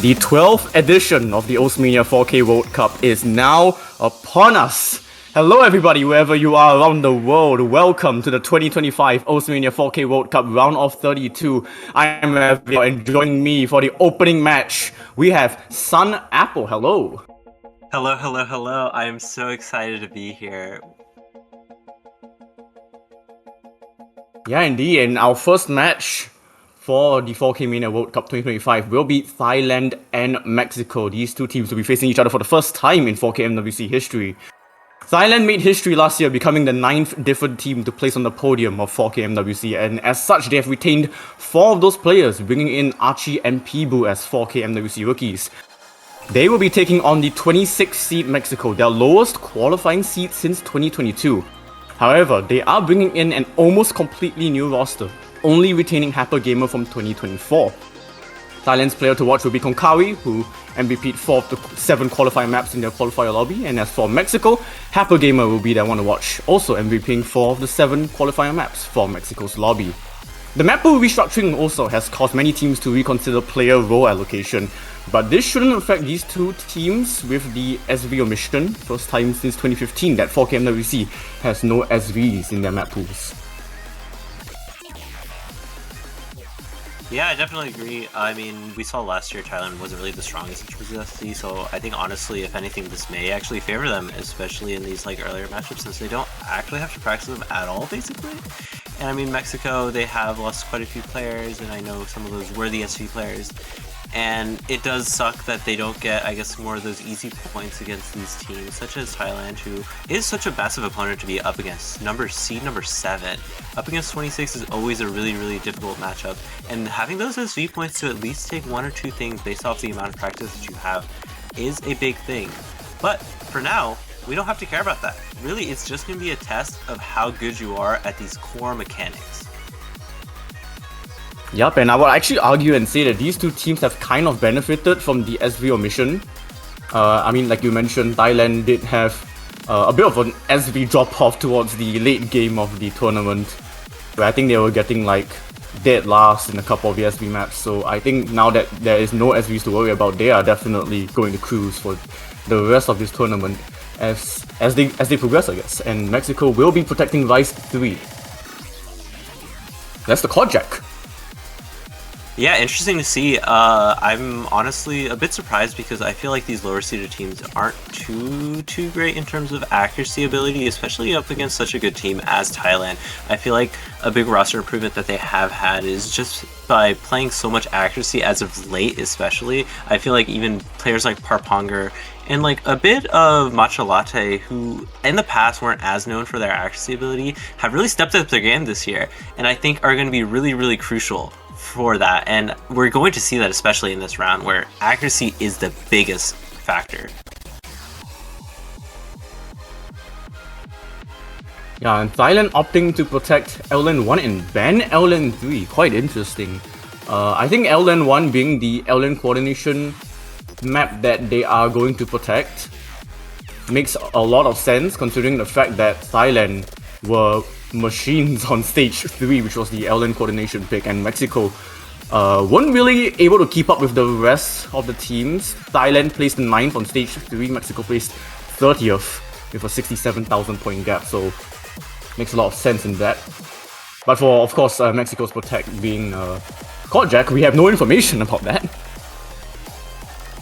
The 12th edition of the Mania 4K World Cup is now upon us. Hello everybody, wherever you are around the world. Welcome to the 2025 Mania 4K World Cup round of 32. I am Evio, and joining me for the opening match, we have Sun Apple. Hello. Hello. I am so excited to be here. Yeah, indeed. And our first match for the 4K Mania World Cup 2025 will be Thailand and Mexico. These two teams will be facing each other for the first time in 4K MWC history. Thailand made history last year, becoming the 9th different team to place on the podium of 4K MWC, and as such, they have retained 4 of those players, bringing in Archie and Peebu as 4K MWC rookies. They will be taking on the 26th seed Mexico, their lowest qualifying seed since 2022. However, they are bringing in an almost completely new roster, only retaining Happer Gamer from 2024. Thailand's player to watch will be Konkawi, who MVP'd 4 of the 7 qualifying maps in their qualifier lobby, and as for Mexico, Happer Gamer will be their one to watch, also MVPing 4 of the 7 qualifier maps for Mexico's lobby. The map pool restructuring also has caused many teams to reconsider player role allocation, but this shouldn't affect these two teams with the SV omission. First time since 2015 that 4K MWC has no SVs in their map pools. Yeah, I definitely agree. I mean, we saw last year Thailand wasn't really the strongest in terms of SV, so I think honestly, if anything, this may actually favor them, especially in these earlier matchups, since they don't actually have to practice them at all, basically. And I mean, Mexico, they have lost quite a few players, and I know some of those were the SV players. And it does suck that they don't get, I guess, more of those easy points against these teams, such as Thailand, who is such a massive opponent to be up against. Seed number 7. Up against 26 is always a really difficult matchup, and having those SV points to at least take 1 or 2 things based off the amount of practice that you have is a big thing. But for now, we don't have to care about that. Really, it's just going to be a test of how good you are at these core mechanics. Yup, and I would actually argue and say that these two teams have kind of benefited from the SV omission. I mean, like you mentioned, Thailand did have a bit of an SV drop-off towards the late game of the tournament, where I think they were getting dead last in a couple of the SV maps. So I think now that there is no SVs to worry about, they are definitely going to cruise for the rest of this tournament as they progress, I guess. And Mexico will be protecting Vice 3. That's the Kojak. Yeah, interesting to see. I'm honestly a bit surprised because I feel like these lower seeded teams aren't too great in terms of accuracy ability, especially up against such a good team as Thailand. I feel like a big roster improvement that they have had is just by playing so much accuracy as of late, especially. I feel like even players like Parponger and a bit of Matcha Latte, who in the past weren't as known for their accuracy ability, have really stepped up their game this year, and I think are going to be really crucial for that. And we're going to see that especially in this round, where accuracy is the biggest factor. Yeah, and Thailand opting to protect LN1 and ban LN3. Quite interesting. I think LN1 being the LN coordination map that they are going to protect makes a lot of sense, considering the fact that Thailand were machines on stage 3, which was the LN coordination pick, and Mexico weren't really able to keep up with the rest of the teams. Thailand placed 9th on stage 3, Mexico placed 30th with a 67,000 point gap, so makes a lot of sense in that. But for, of course, Mexico's protect being Kojak, we have no information about that.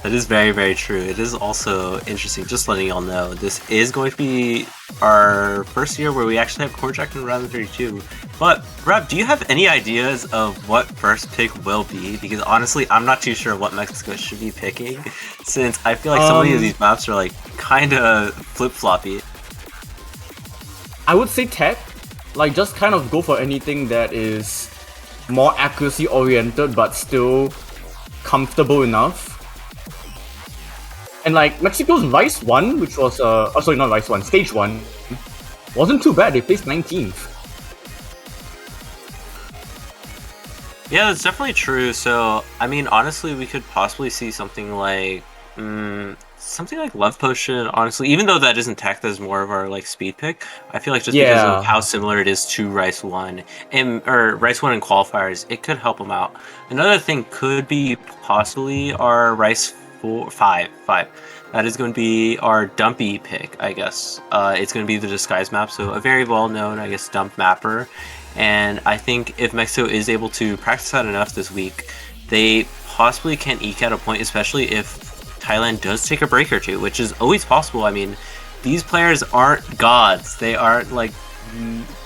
That is very true. It is also interesting, just letting y'all know, this is going to be our first year where we actually have Kojak in round 32. But, Rab, do you have any ideas of what first pick will be? Because honestly, I'm not too sure what Mexico should be picking, since I feel like so many of these maps are kinda flip-floppy. I would say tech. Just kind of go for anything that is more accuracy oriented but still comfortable enough. And Mexico's Vice 1, which was not Vice 1, Stage 1, wasn't too bad. They placed 19th. Yeah, that's definitely true. So, I mean, honestly, we could possibly see something like Something like Love Potion, honestly, even though that isn't tech, that's more of our like speed pick. I feel like just because of how similar it is to Rice One or Rice One in qualifiers, it could help them out. Another thing could be possibly our Rice 5. That is going to be our Dumpy pick, I guess. It's going to be the disguise map, so a very well known, I guess, dump mapper. And I think if Mexico is able to practice that enough this week, they possibly can eke out a point, especially if Thailand does take a break or two, which is always possible. I mean, these players aren't gods. They aren't like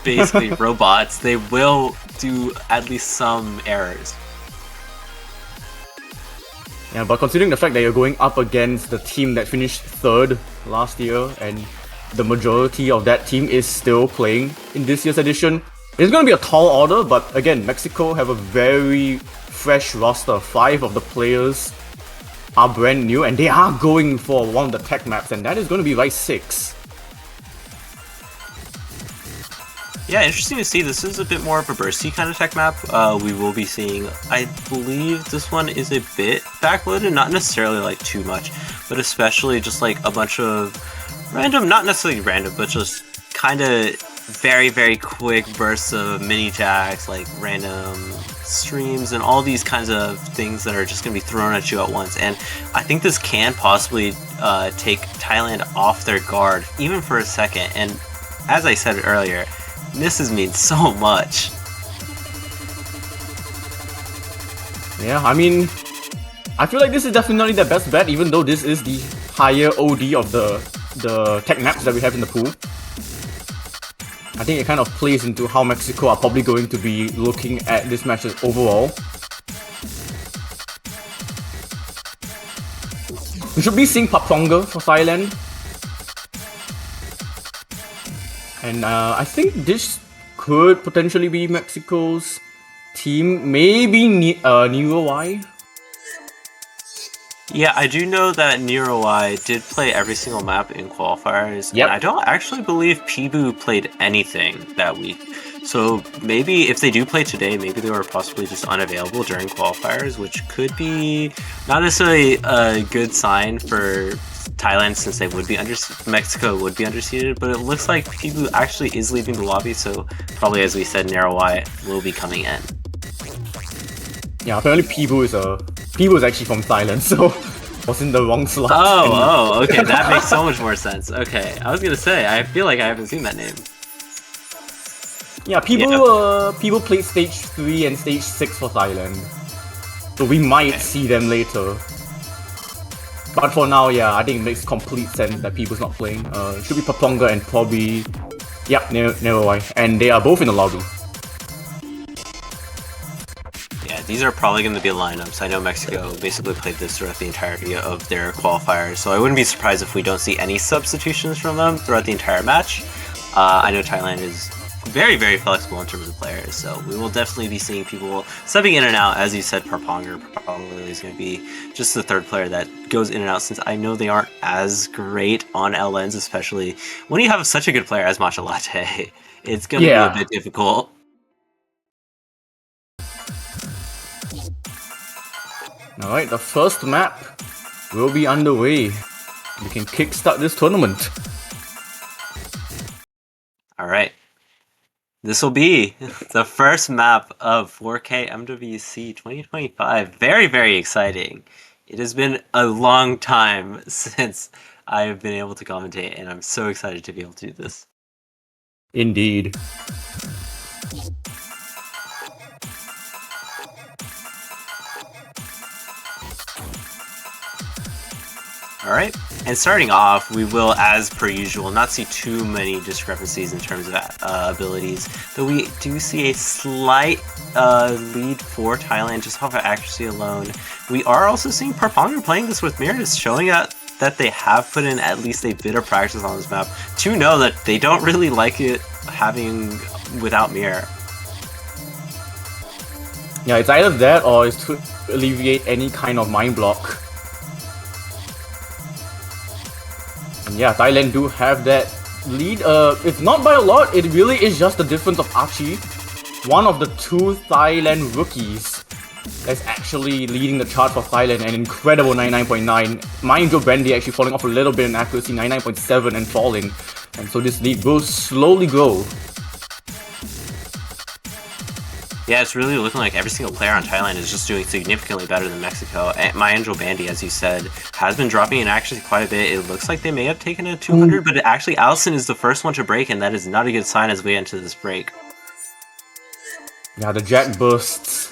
basically robots. They will do at least some errors. Yeah, but considering the fact that you're going up against the team that finished 3rd last year, and the majority of that team is still playing in this year's edition, it's going to be a tall order, but again, Mexico have a very fresh roster. 5 of the players are brand new, and they are going for one of the tech maps, and that is going to be Rice 6. Yeah, interesting to see. This is a bit more of a bursty kind of tech map. We will be seeing, I believe this one is a bit backloaded, not necessarily like too much, but especially just like a bunch of random, not necessarily random, but just kind of very, very quick bursts of mini jacks, like random streams and all these kinds of things that are just going to be thrown at you at once. And I think this can possibly take Thailand off their guard, even for a second. And as I said earlier, misses mean so much. Yeah, I mean, I feel like this is definitely the best bet, even though this is the higher OD of the tech maps that we have in the pool. I think it kind of plays into how Mexico are probably going to be looking at this match overall. We should be seeing Paponga for Thailand. And I think this could potentially be Mexico's team. Maybe Nero Y. Yeah, I do know that Nero Y did play every single map in qualifiers, Yep. and I don't actually believe Pibu played anything that week. So maybe if they do play today, maybe they were possibly just unavailable during qualifiers, which could be not necessarily a good sign for Thailand, since they would be Mexico would be underseeded, but it looks like Pibu actually is leaving the lobby, so probably, as we said, Nero Y will be coming in. Yeah, apparently Pibu is actually from Thailand, so was in the wrong slot. Oh, okay, that makes so much more sense. Okay, I was gonna say, I feel like I haven't seen that name. Yeah, Pibu played stage 3 and stage 6 for Thailand, so we might see them later. But for now, yeah, I think it makes complete sense that Pibu's not playing. It should be Paponga and probably, yeah, Nero Y, and they are both in the lobby. Yeah, these are probably going to be lineups. I know Mexico basically played this throughout the entirety of their qualifiers, so I wouldn't be surprised if we don't see any substitutions from them throughout the entire match. I know Thailand is very, very flexible in terms of players, so we will definitely be seeing people stepping in and out. As you said, Parponger probably is going to be just the 3rd player that goes in and out, since I know they aren't as great on LNs, especially when you have such a good player as Matcha Latte. It's going to be a bit difficult. Alright, the first map will be underway. We can kickstart this tournament. Alright. This will be the first map of 4K MWC 2025. Very, very exciting. It has been a long time since I have been able to commentate, and I'm so excited to be able to do this. Indeed. Alright, and starting off, we will, as per usual, not see too many discrepancies in terms of abilities, though we do see a slight lead for Thailand just off of accuracy alone. We are also seeing Parponger playing this with Mirrors, showing that they have put in at least a bit of practice on this map to know that they don't really like it having without Mirror. Yeah, it's either that or it's to alleviate any kind of mind block. And yeah, Thailand do have that lead. It's not by a lot, it really is just the difference of Archie, one of the 2 Thailand rookies that's actually leading the chart for Thailand, an incredible 99.9. Mind you, Brandy actually falling off a little bit in accuracy, 99.7 and falling. And so this lead will slowly grow. Yeah, it's really looking like every single player on Thailand is just doing significantly better than Mexico. And my Angel Bandy, as you said, has been dropping in accuracy quite a bit. It looks like they may have taken a 200, but actually Allison is the first one to break, and that is not a good sign as we enter this break. Yeah, the Jack bursts,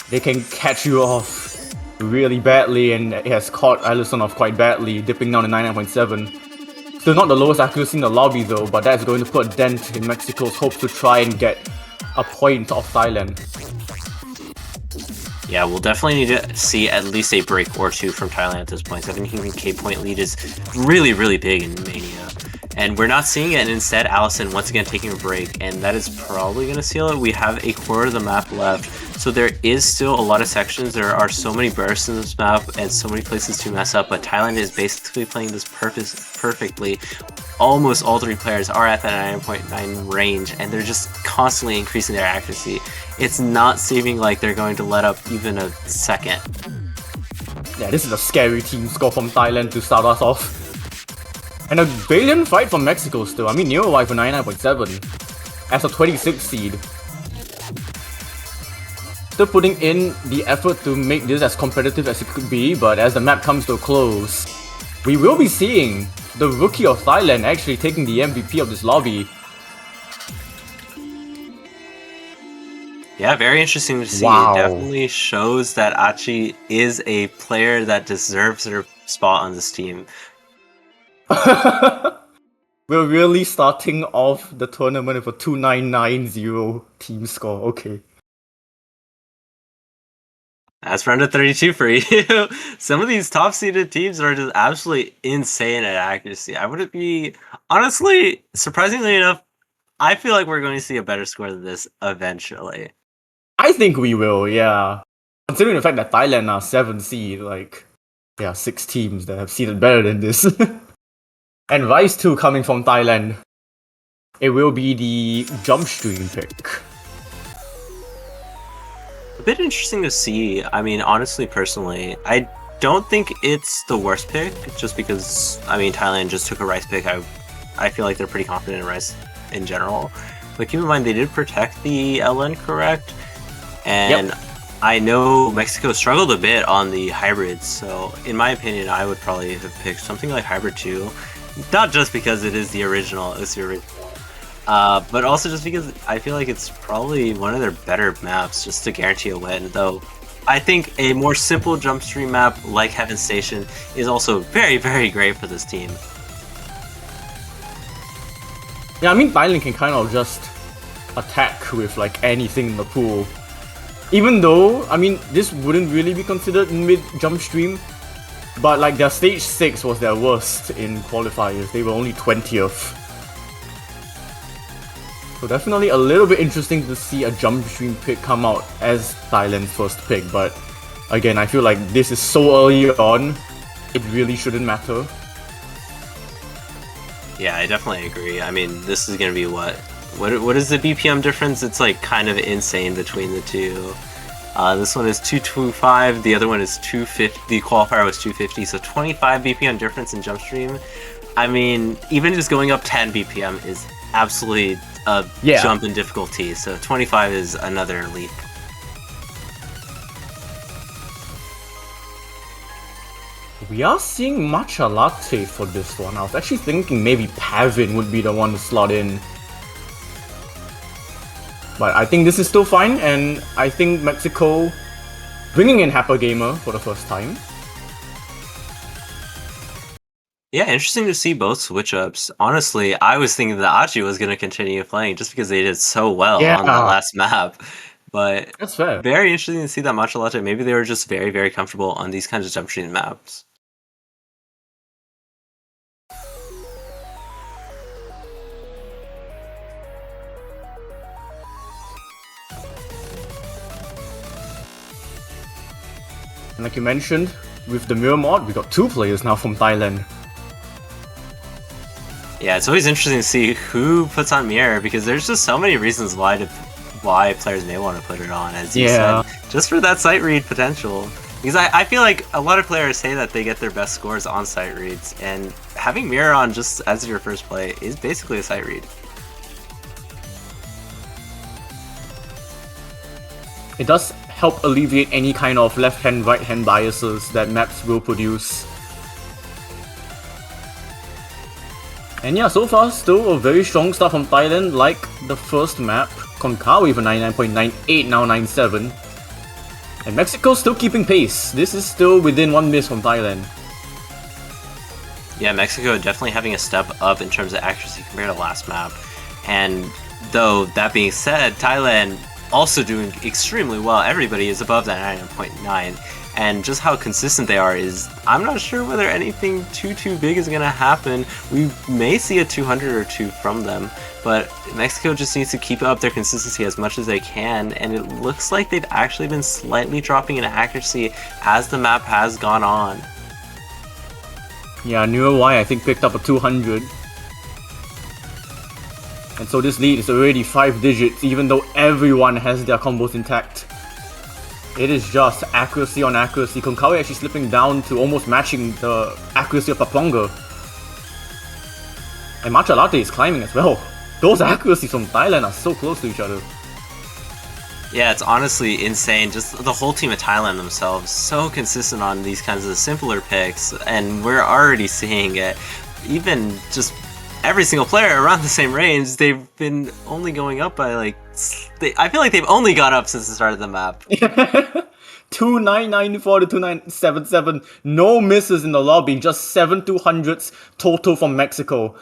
they can catch you off really badly, and it has caught Allison off quite badly, dipping down to 99.7. Still not the lowest accuracy in the lobby though, but that's going to put a dent in Mexico's hopes to try and get a point off Thailand. Yeah, we'll definitely need to see at least a break or two from Thailand at this point. 17k point lead is really, really big in Mania. And we're not seeing it, and instead Allison once again taking a break, and that is probably going to seal it. We have a quarter of the map left, so there is still a lot of sections. There are so many bursts in this map and so many places to mess up, but Thailand is basically playing this perfectly. Almost all three players are at that 9.9 range, and they're just constantly increasing their accuracy. It's not seeming like they're going to let up even a second. Yeah, this is a scary team score from Thailand to start us off. And a valiant fight from Mexico still. I mean, Neowai for 99.7 as a 26 seed. Still putting in the effort to make this as competitive as it could be, but as the map comes to a close, we will be seeing the rookie of Thailand actually taking the MVP of this lobby. Yeah, very interesting to see. Wow. It definitely shows that Achi is a player that deserves her spot on this team. We're really starting off the tournament with a 2990 team score. Okay. That's round of 32 for you. Some of these top-seeded teams are just absolutely insane at accuracy. I wouldn't be... Honestly, surprisingly enough, I feel like we're going to see a better score than this eventually. I think we will, yeah. Considering the fact that Thailand are 7th seed, like, there are 6 teams that have seeded better than this. And Rise 2 coming from Thailand. It will be the jump stream pick. A bit interesting to see. I mean, honestly, personally, I don't think it's the worst pick, just because, I mean, Thailand just took a Rice pick. I feel like they're pretty confident in Rice in general. But keep in mind, they did protect the LN, correct? And yep. I know Mexico struggled a bit on the hybrids, so in my opinion, I would probably have picked something like Hybrid 2. Not just because it is the original, but also just because I feel like it's probably one of their better maps just to guarantee a win, though I think a more simple jump stream map like Heaven Station is also very, very great for this team. Yeah, I mean, Thailand can kind of just attack with like anything in the pool. Even though, I mean, this wouldn't really be considered mid jump stream, but like their stage 6 was their worst in qualifiers. They were only 20th. So definitely a little bit interesting to see a jump stream pick come out as Thailand's first pick, but again, I feel like this is so early on, it really shouldn't matter. Yeah, I definitely agree. I mean, this is gonna be what is the BPM difference? It's like kind of insane between the two. This one is 225, the other one is 250, the qualifier was 250, so 25 BPM difference in jump stream. I mean, even just going up 10 BPM is absolutely a jump in difficulty, so 25 is another leap. We are seeing Matcha Latte for this one. I was actually thinking maybe Pavin would be the one to slot in. But I think this is still fine, and I think Mexico bringing in Happer Gamer for the first time. Yeah, interesting to see both switch-ups. Honestly, I was thinking that Achi was going to continue playing just because they did so well on that last map. But that's fair. Very interesting to see that Matcha Latte. Maybe they were just very, very comfortable on these kinds of jump stream maps. And like you mentioned, with the mirror mod, we got 2 players now from Thailand. Yeah, it's always interesting to see who puts on mirror, because there's just so many reasons why to why players may want to put it on, as you Yeah. said, just for that sight read potential. Because I feel like a lot of players say that they get their best scores on sight reads, and having mirror on just as your first play is basically a sight read. It does help alleviate any kind of left-hand, right-hand biases that maps will produce. And yeah, so far, still a very strong start from Thailand, like the first map. Konkawi for 99.98, now 97. And Mexico still keeping pace. This is still within 1 miss from Thailand. Yeah, Mexico definitely having a step up in terms of accuracy compared to last map. And though, that being said, Thailand also doing extremely well. Everybody is above that 99.9. And just how consistent they are is, I'm not sure whether anything too big is going to happen. We may see a 200 or 2 from them, but Mexico just needs to keep up their consistency as much as they can, and it looks like they've actually been slightly dropping in accuracy as the map has gone on. Yeah, Neuro Y I think picked up a 200. And so this lead is already 5 digits, even though everyone has their combos intact. It is just accuracy on accuracy. Konkawi actually slipping down to almost matching the accuracy of Paplonga. And Matcha Latte is climbing as well. Those accuracies from Thailand are so close to each other. Yeah, it's honestly insane. Just the whole team of Thailand themselves, so consistent on these kinds of simpler picks, and we're already seeing it. Even just every single player around the same range, they've been only going up by like... I feel like they've only gone up since the start of the map. 2994 to 2977. No misses in the lobby, just 7 200s total from Mexico.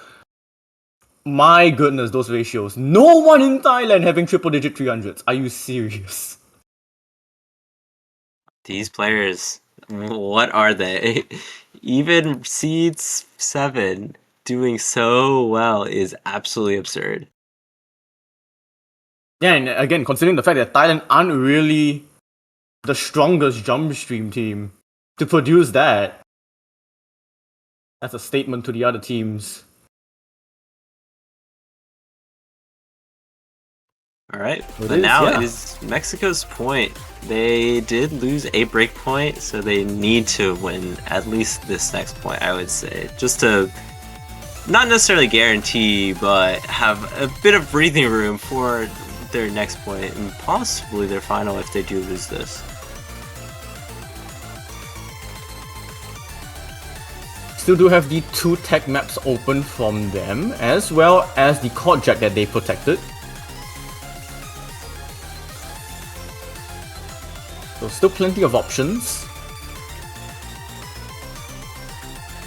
My goodness, those ratios. No one in Thailand having triple digit 300s. Are you serious? These players, what are they? Even Seeds 7 doing so well is absolutely absurd. Yeah, and again, considering the fact that Thailand aren't really the strongest jump stream team, to produce that, that's a statement to the other teams. Alright, It but is, now yeah. it is Mexico's point. They did lose a break point, so they need to win at least this next point, I would say. Just to not necessarily guarantee, but have a bit of breathing room for their next point and possibly their final if they do lose this. Still do have the 2 tech maps open from them, as well as the Court Jack that they protected. So still plenty of options.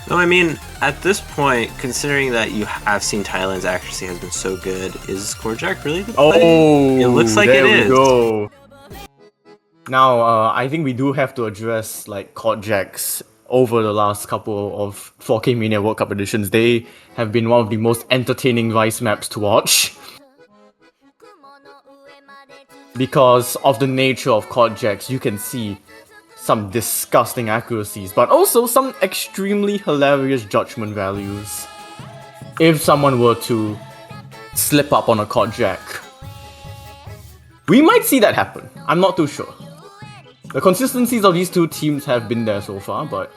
No, I mean, at this point, considering that you have seen Thailand's accuracy has been so good, is Korjak really the play? Oh, It looks like there it we is. go. Now, I think we do have to address like Court Jacks over the last couple of 4K Mania World Cup editions. They have been one of the most entertaining Vice maps to watch. Because of the nature of Court Jacks, you can see some disgusting accuracies, but also some extremely hilarious judgment values. If someone were to slip up on a Court Jack, we might see that happen. I'm not too sure. The consistencies of these two teams have been there so far, but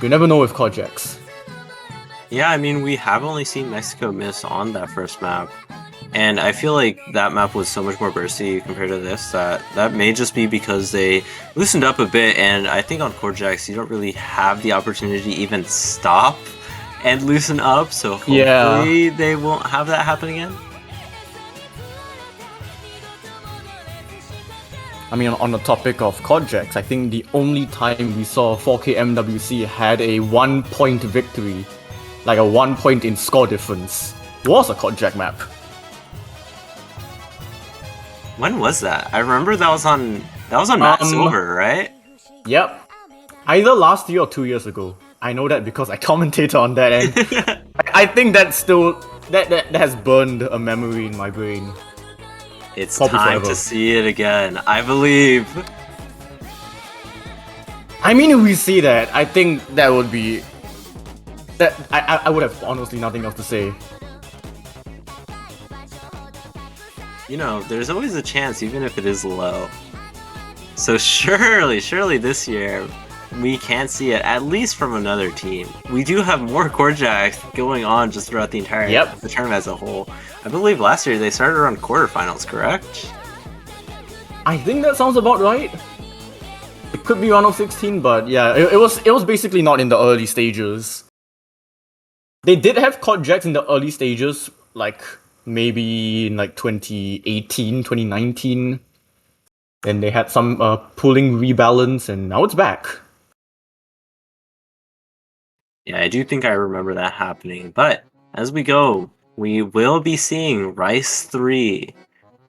you never know with Court Jacks. Yeah, I mean, we have only seen Mexico miss on that first map. And I feel like that map was so much more bursty compared to this that may just be because they loosened up a bit, and I think on Korjaks you don't really have the opportunity to even stop and loosen up, so hopefully they won't have that happen again. I mean, on the topic of Korjaks, I think the only time we saw 4K MWC had a 1-point victory, like a 1 point in score difference, was a Korjak map. When was that? I remember that was on Matt Silver, right? Yep. Either last year or 2 years ago. I know that because I commentated on that, and I think that's still that has burned a memory in my brain. It's Probably time forever. to see it again. I believe. I mean, if we see that, I think that would be that I would have honestly nothing else to say. you know, there's always a chance, even if it is low. So surely this year, we can see it at least from another team. We do have more core jacks going on just throughout the entire the tournament as a whole. I believe last year they started around quarterfinals, correct? I think that sounds about right. It could be round of 16, but yeah, it was basically not in the early stages. They did have quad jacks in the early stages, like maybe in like 2018, 2019. Then they had some pulling rebalance, and now it's back. Yeah, I do think I remember that happening. But as we go, we will be seeing Rice 3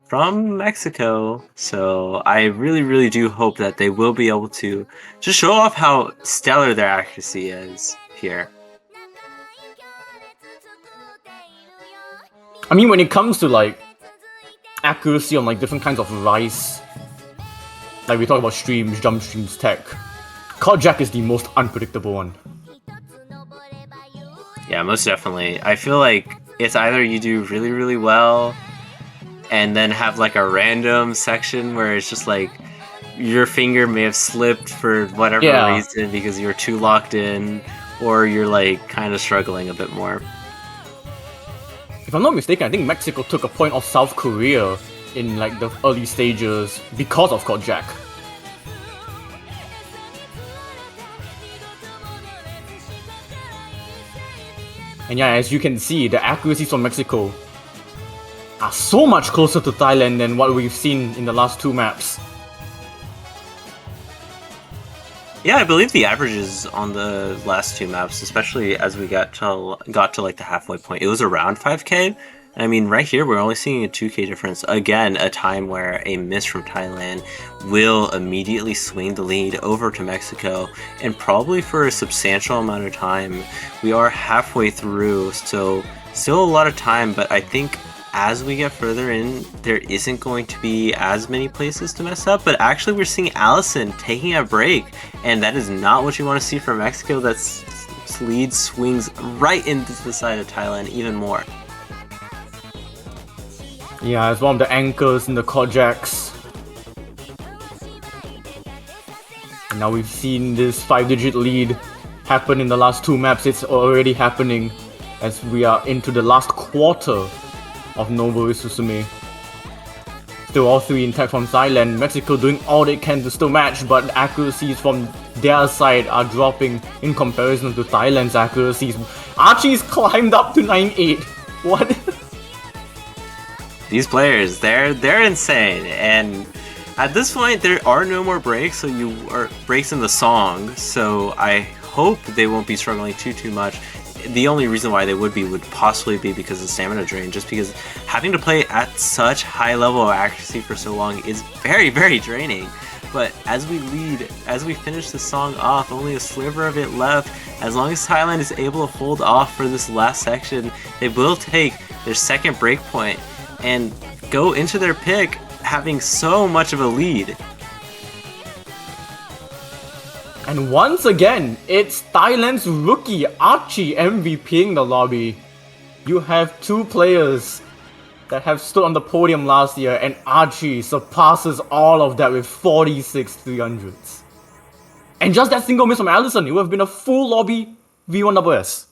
from Mexico. So I really do hope that they will be able to just show off how stellar their accuracy is here. I mean, when it comes to like accuracy on like different kinds of rice, like we talk about streams, jump streams, tech, quad jack is the most unpredictable one. Yeah, most definitely. I feel like it's either you do really well and then have like a random section where it's just like your finger may have slipped for whatever reason because you were too locked in, or you're like kind of struggling a bit more. If I'm not mistaken, I think Mexico took a point off South Korea in like the early stages because of quad jack. And yeah, as you can see, the accuracies from Mexico are so much closer to Thailand than what we've seen in the last two maps. Yeah, I believe the averages on the last two maps, especially as we got to like the halfway point, it was around 5k. I mean, right here, we're only seeing a 2k difference. Again, a time where a miss from Thailand will immediately swing the lead over to Mexico, and probably for a substantial amount of time. We are halfway through, so still a lot of time, but I think as we get further in, there isn't going to be as many places to mess up, but actually we're seeing Allison taking a break, and that is not what you want to see from Mexico. That's lead swings right into the side of Thailand even more. Yeah, it's one of the anchors in the quad jacks. And now we've seen this 5-digit lead happen in the last two maps. It's already happening as we are into the last quarter of Novo Susume. Still all three intact from Thailand. Mexico doing all they can to still match, but the accuracies from their side are dropping in comparison to Thailand's accuracies. Archie's climbed up to 9.8. What? These players, they're insane, and at this point there are no more breaks, so you are breaks in the song, so I hope they won't be struggling too much. The only reason why they would possibly be because of stamina drain, just because having to play at such high level of accuracy for so long is very draining. But as we finish the song off, only a sliver of it left. As long as Thailand is able to hold off for this last section, they will take their second break point and go into their pick having so much of a lead. And once again, it's Thailand's rookie Archie MVPing the lobby. You have two players that have stood on the podium last year, and Archie surpasses all of that with 46 300s. And just that single miss from Allison, it would have been a full lobby V1SS.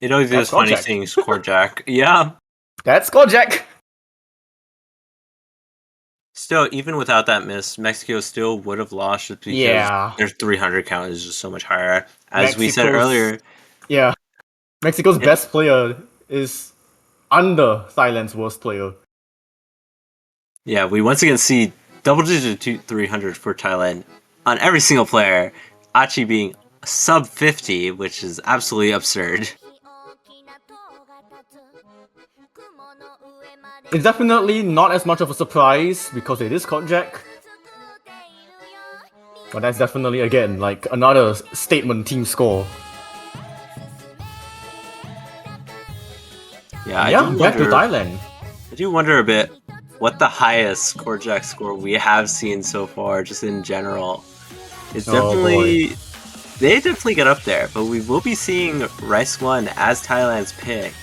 It always is funny seeing score jack. Yeah. That's score jack. Still, even without that miss, Mexico still would have lost just because their 300 count is just so much higher. As we said earlier. Yeah. Mexico's best player is under Thailand's worst player. Yeah, we once again see double-digit 300 for Thailand on every single player. Archie being sub 50, which is absolutely absurd. It's definitely not as much of a surprise because it is quad jack. But that's definitely, again, like another statement team score. Yeah, back to Thailand. I do wonder a bit what the highest core jack score we have seen so far, just in general. It's definitely they definitely get up there, but we will be seeing Rice 1 as Thailand's pick.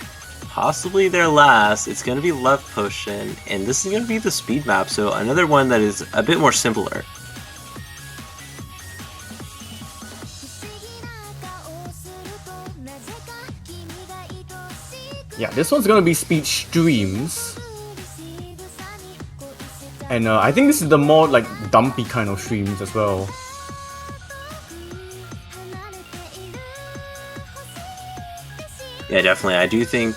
Possibly their last. It's going to be Love Potion, and this is going to be the speed map, so another one that is a bit more simpler. Yeah, this one's gonna be speed streams. And I think this is the more like dumpy kind of streams as well. Yeah, definitely. I do think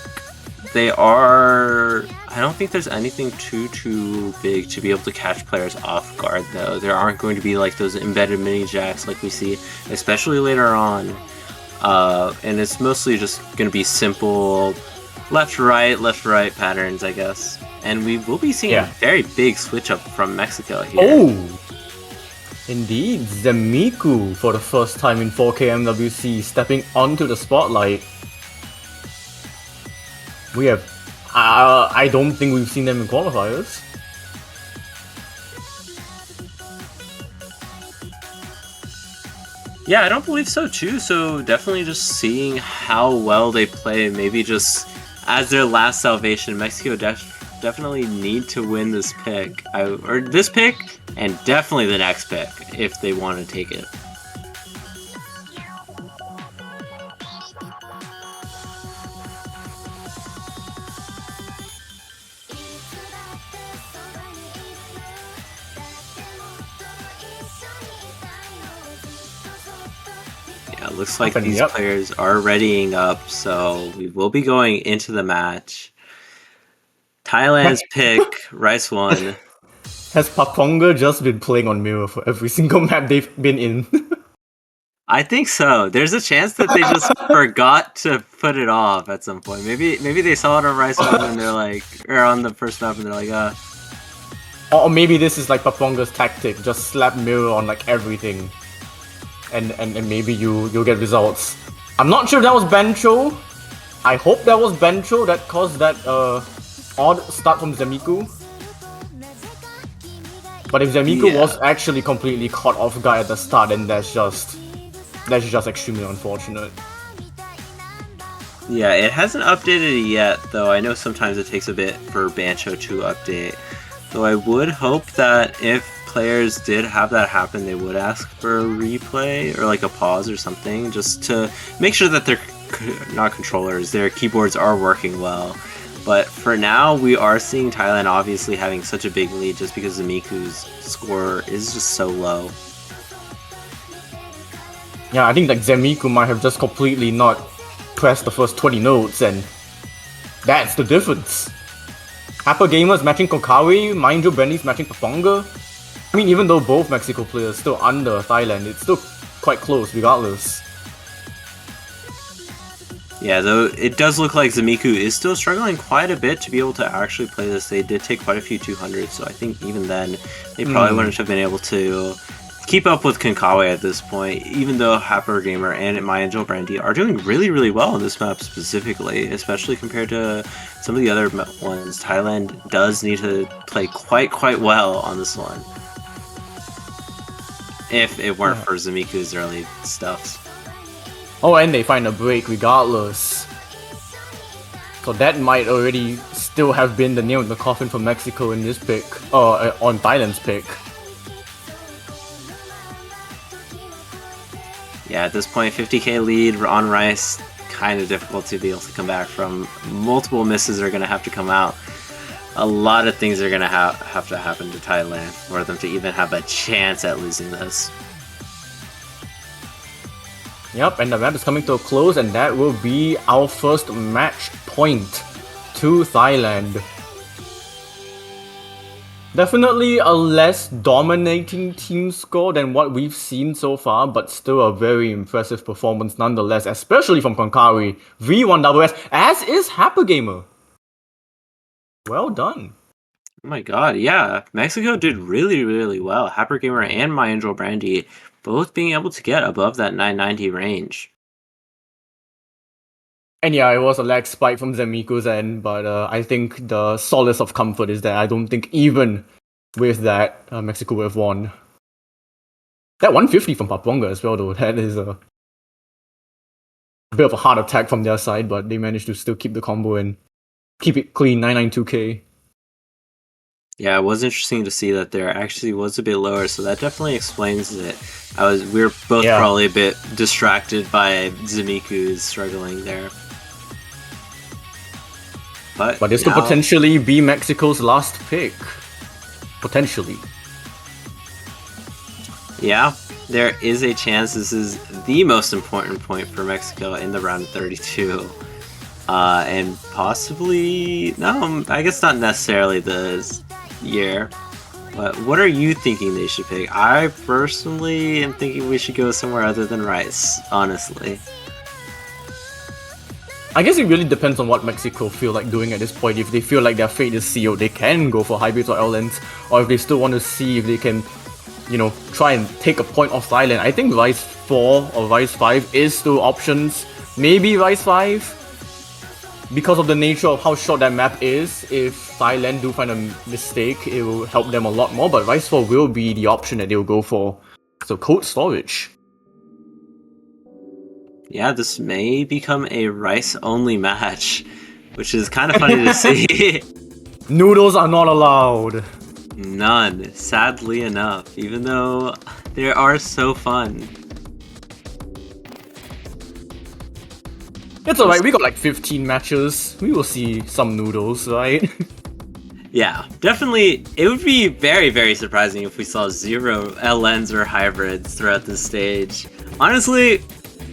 they are... I don't think there's anything too big to be able to catch players off guard, though. There aren't going to be like those embedded mini jacks like we see, especially later on. And it's mostly just going to be simple left right patterns, I guess. And we will be seeing a very big switch up from Mexico here. Oh! Indeed, Zemiku for the first time in 4K MWC stepping onto the spotlight. We have... I don't think we've seen them in qualifiers. Yeah, I don't believe so too, so definitely just seeing how well they play, maybe just as their last salvation. Mexico definitely need to win this pick, or this pick, and definitely the next pick, if they want to take it. Yeah, it looks like these players are readying up, so we will be going into the match. Thailand's pick, Rice 1. Has Paponga just been playing on mirror for every single map they've been in? I think so. There's a chance that they just forgot to put it off at some point. Maybe they saw it on Rice 1 and they're like, or on the first map and they're like, Or maybe this is like Paponga's tactic, just slap mirror on like everything. And maybe you'll get results. I'm not sure if that was Bencho. I hope that was Bencho that caused that odd start from Zemiku. But if Zemiku was actually completely caught off guard at the start, then that's just extremely unfortunate. Yeah, it hasn't updated yet, though. I know sometimes it takes a bit for Bancho to update. Though I would hope that if players did have that happen, they would ask for a replay or like a pause or something, just to make sure that their their keyboards are working well. But for now, we are seeing Thailand obviously having such a big lead just because Zemiku's score is just so low. Yeah, I think like Zemiku might have just completely not pressed the first 20 notes, and that's the difference. Happer Gamers matching Konkawi, Mindjo Brandy's matching Paponga. I mean, even though both Mexico players still under Thailand, it's still quite close regardless. Yeah, though it does look like Zemiku is still struggling quite a bit to be able to actually play this. They did take quite a few 200s, so I think even then they probably wouldn't have been able to keep up with Konkawi at this point, even though Happer Gamer and Mindjo Brandy are doing really well on this map specifically, especially compared to some of the other ones. Thailand does need to play quite well on this one, if it weren't for Zemiku's early stuffs. Oh, and they find a break regardless. So that might already still have been the nail in the coffin for Mexico in this pick, on Thailand's pick. Yeah, at this point, 50k lead on Rice, kind of difficult to be able to come back from. Multiple misses are going to have to come out. A lot of things are going to have to happen to Thailand for them to even have a chance at losing this. Yep, and the map is coming to a close, and that will be our first match point to Thailand. Definitely a less dominating team score than what we've seen so far, but still a very impressive performance nonetheless, especially from Konkawi, V1WS, as is Happer Gamer. Well done. Oh my god, yeah. Mexico did really well. Happer Gamer and Mindjo Brandy both being able to get above that 990 range. And yeah, it was a lag spike from Zemiku's end, but I think the solace of comfort is that I don't think even with that, Mexico would have won. That 150 from Paponga as well, though, that is bit of a hard attack from their side, but they managed to still keep the combo and keep it clean, 992k. Yeah, it was interesting to see that there actually was a bit lower, so that definitely explains it. We were both probably a bit distracted by Zimiku's struggling there. But this could potentially be Mexico's last pick. Potentially. Yeah, there is a chance this is the most important point for Mexico in the round of 32. And possibly... No, I guess not necessarily this year. But what are you thinking they should pick? I personally am thinking we should go somewhere other than rice, honestly. I guess it really depends on what Mexico feel like doing at this point. If they feel like their fate is sealed, they can go for hybrids or LNs, or if they still want to see if they can, you know, try and take a point off Thailand. I think Rise 4 or Rise 5 is still options. Maybe Rise 5, because of the nature of how short that map is. If Thailand do find a mistake, it will help them a lot more, but Rise 4 will be the option that they'll go for. So Code Storage. Yeah, this may become a rice-only match, which is kind of funny to see. Noodles are not allowed. None, sadly enough, even though they are so fun. It's alright, we got like 15 matches. We will see some noodles, right? Yeah, definitely. It would be very, very surprising if we saw 0 LNs or hybrids throughout this stage. Honestly,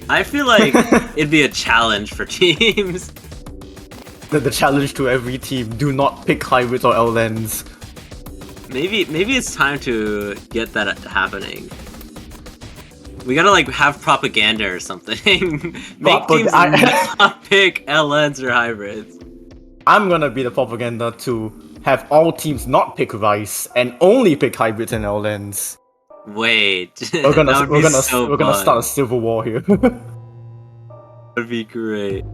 I feel like it'd be a challenge for teams. The challenge to every team, do not pick hybrids or LNs. Maybe it's time to get that happening. We gotta like have propaganda or something. Make teams not pick LNs or hybrids. I'm gonna be the propaganda to have all teams not pick rice and only pick hybrids and LNs. Wait, we're gonna start a civil war here. That'd be great.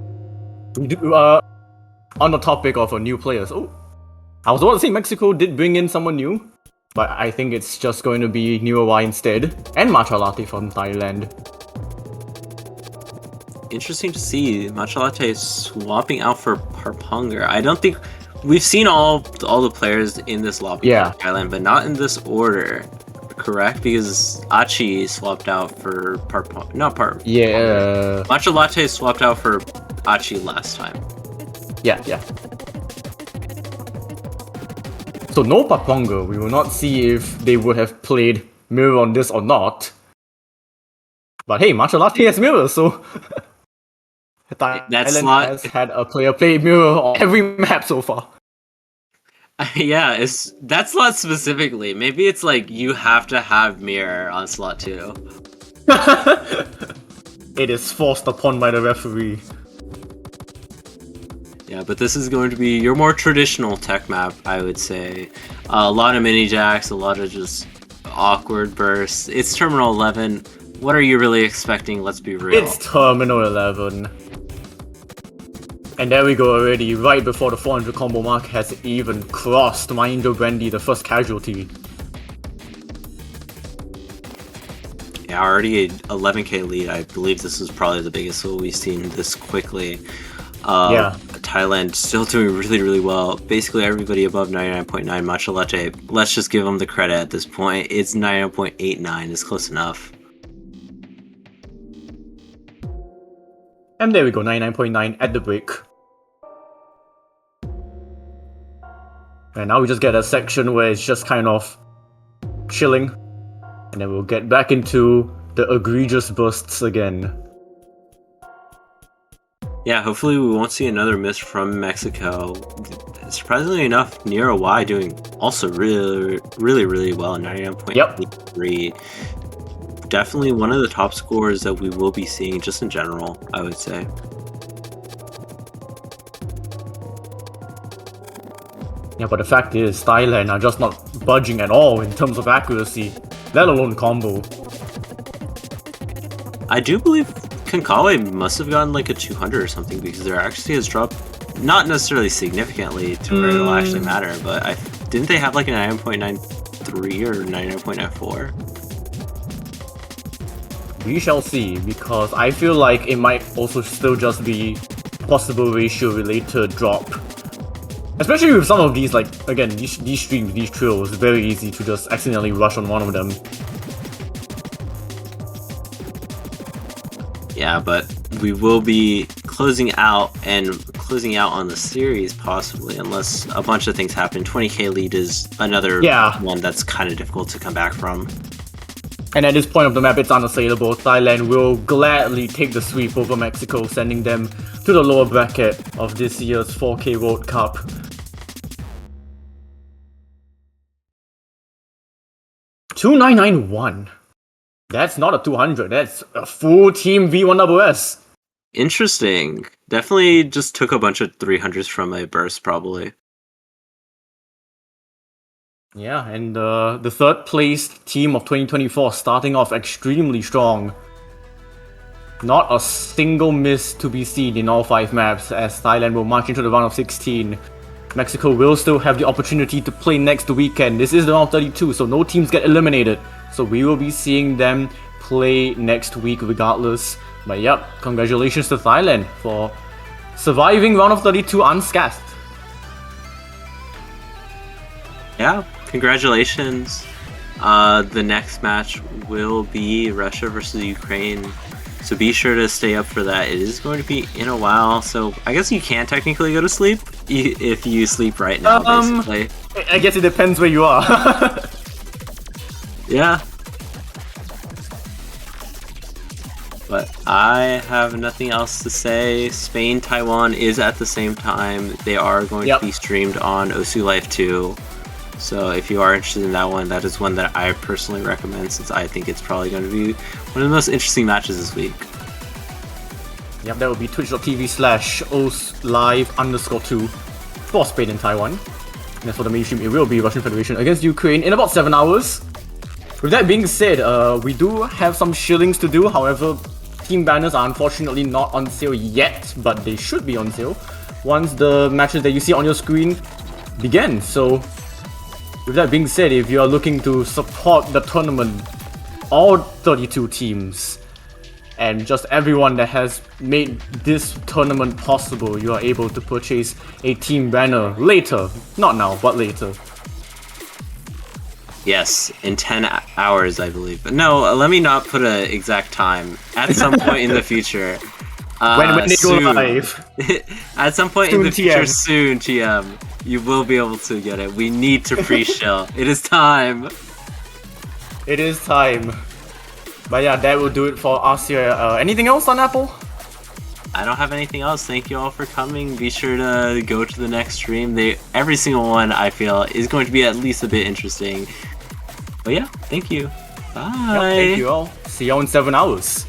On the topic of new players, I was about to say Mexico did bring in someone new, but I think it's just going to be Nuawai instead, and Matcha Latte from Thailand. Interesting to see Matcha Latte swapping out for Parpunger. I don't think we've seen all the players in this lobby for Thailand, but not in this order. Correct? Because Achi swapped out for Parpunger. Yeah. Matcha Latte swapped out for Achi last time. Yeah. So no Parpunger. We will not see if they would have played Mirror on this or not. But hey, Matcha Latte has Mirror, so Thailand has had a player play Mirror on every map so far. Yeah, that slot specifically. Maybe it's like you have to have mirror on slot 2. It is forced upon by the referee. Yeah, but this is going to be your more traditional tech map, I would say. A lot of mini jacks, a lot of just awkward bursts. It's Terminal 11. What are you really expecting? Let's be real. It's Terminal 11. And there we go already, right before the 400 combo mark has even crossed. Mahindra Brandy, the first casualty. Yeah, already a 11k lead. I believe this is probably the biggest we've seen this quickly. Thailand still doing really, really well. Basically everybody above 99.9 Matcha Latte. Let's just give them the credit at this point. It's 99.89, it's close enough. And there we go, 99.9 at the break. And now we just get a section where it's just kind of chilling. And then we'll get back into the egregious bursts again. Yeah, hopefully we won't see another miss from Mexico. Surprisingly enough, Nero Y doing also really, really, really well at 99.83. Definitely one of the top scores that we will be seeing just in general, I would say. Yeah, but the fact is, Thailand are just not budging at all in terms of accuracy, let alone combo. I do believe Konkawa must have gotten like a 200 or something, because there actually has dropped, not necessarily significantly to where it'll actually matter, but didn't they have like a 99.93 or 99.94? We shall see, because I feel like it might also still just be possible ratio related drop. Especially with some of these, like, again, these streams, these trills, it's very easy to just accidentally rush on one of them. Yeah, but we will be closing out on the series possibly, unless a bunch of things happen. 20k lead is another one that's kind of difficult to come back from. And at this point of the map, it's unassailable. Thailand will gladly take the sweep over Mexico, sending them to the lower bracket of this year's 4K World Cup. $2,991. That's not a 200, that's a full team V1SS. Interesting. Definitely just took a bunch of 300s from a burst, probably. Yeah, and the third placed team of 2024 starting off extremely strong. Not a single miss to be seen in all 5 maps as Thailand will march into the round of 16. Mexico will still have the opportunity to play next weekend. This is the round of 32, so no teams get eliminated. So we will be seeing them play next week regardless. But yep, congratulations to Thailand for surviving round of 32 unscathed. Yeah, congratulations. The next match will be Russia versus Ukraine. So be sure to stay up for that. It is going to be in a while, so I guess you can technically go to sleep if you sleep right now, basically. I guess it depends where you are. Yeah. But I have nothing else to say. Spain, Taiwan is at the same time. They are going to be streamed on Osu Life 2. So if you are interested in that one, that is one that I personally recommend since I think it's probably going to be one of the most interesting matches this week. Yep, that will be twitch.tv/oslive_2 for Spain and Taiwan. And as for the mainstream, it will be Russian Federation against Ukraine in about 7 hours. With that being said, we do have some shillings to do. However, team banners are unfortunately not on sale yet, but they should be on sale once the matches that you see on your screen begin. So with that being said, if you are looking to support the tournament, all 32 teams, and just everyone that has made this tournament possible, you are able to purchase a team banner later. Not now, but later. Yes, in 10 hours, I believe. But no, let me not put an exact time. At some point in the future. When they go live. At some point soon in the future, TM. soon, TM, you will be able to get it. We need to pre-shill. It is time. It is time. But yeah, that will do it for us here. Anything else on Apple? I don't have anything else. Thank you all for coming. Be sure to go to the next stream. Every single one, I feel, is going to be at least a bit interesting. But yeah, thank you. Bye. Yep, thank you all. See you all in 7 hours.